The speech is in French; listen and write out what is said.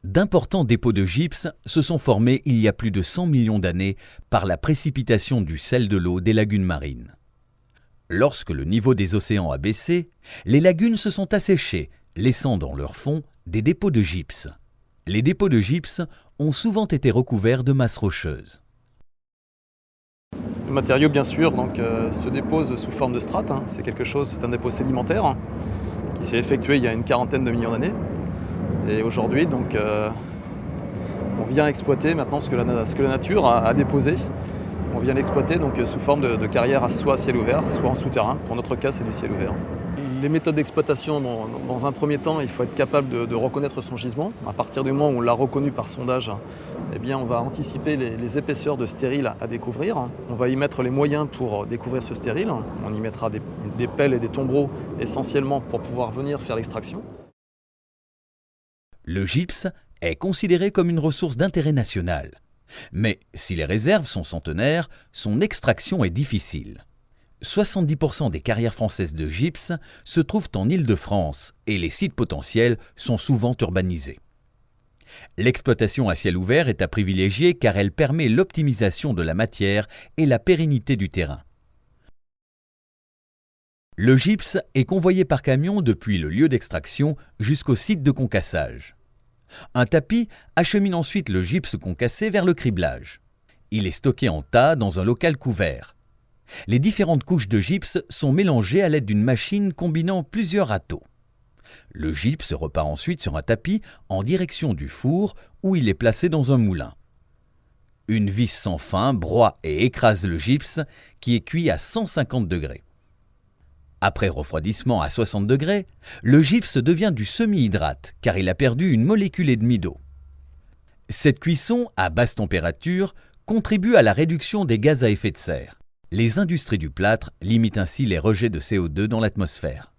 D'importants dépôts de gypse se sont formés il y a plus de 100 millions d'années par la précipitation du sel de l'eau des lagunes marines. Lorsque le niveau des océans a baissé, les lagunes se sont asséchées, laissant dans leur fond des dépôts de gypse. Les dépôts de gypse ont souvent été recouverts de masses rocheuses. Le matériau, bien sûr, se dépose sous forme de strates. C'est un dépôt sédimentaire qui s'est effectué il y a une quarantaine de millions d'années. Et aujourd'hui, on vient exploiter maintenant ce que la nature a déposé. On vient l'exploiter sous forme de carrière soit à ciel ouvert, soit en souterrain. Pour notre cas, c'est du ciel ouvert. Les méthodes d'exploitation, dans un premier temps, il faut être capable de reconnaître son gisement. À partir du moment où on l'a reconnu par sondage, on va anticiper les épaisseurs de stériles à découvrir. On va y mettre les moyens pour découvrir ce stérile. On y mettra des pelles et des tombereaux essentiellement pour pouvoir venir faire l'extraction. Le gypse est considéré comme une ressource d'intérêt national. Mais si les réserves sont centenaires, son extraction est difficile. 70% des carrières françaises de gypse se trouvent en Île-de-France et les sites potentiels sont souvent urbanisés. L'exploitation à ciel ouvert est à privilégier car elle permet l'optimisation de la matière et la pérennité du terrain. Le gypse est convoyé par camion depuis le lieu d'extraction jusqu'au site de concassage. Un tapis achemine ensuite le gypse concassé vers le criblage. Il est stocké en tas dans un local couvert. Les différentes couches de gypse sont mélangées à l'aide d'une machine combinant plusieurs râteaux. Le gypse repart ensuite sur un tapis en direction du four où il est placé dans un moulin. Une vis sans fin broie et écrase le gypse qui est cuit à 150 degrés. Après refroidissement à 60 degrés, le gypse devient du semi-hydrate car il a perdu une molécule et demie d'eau. Cette cuisson à basse température contribue à la réduction des gaz à effet de serre. Les industries du plâtre limitent ainsi les rejets de CO2 dans l'atmosphère.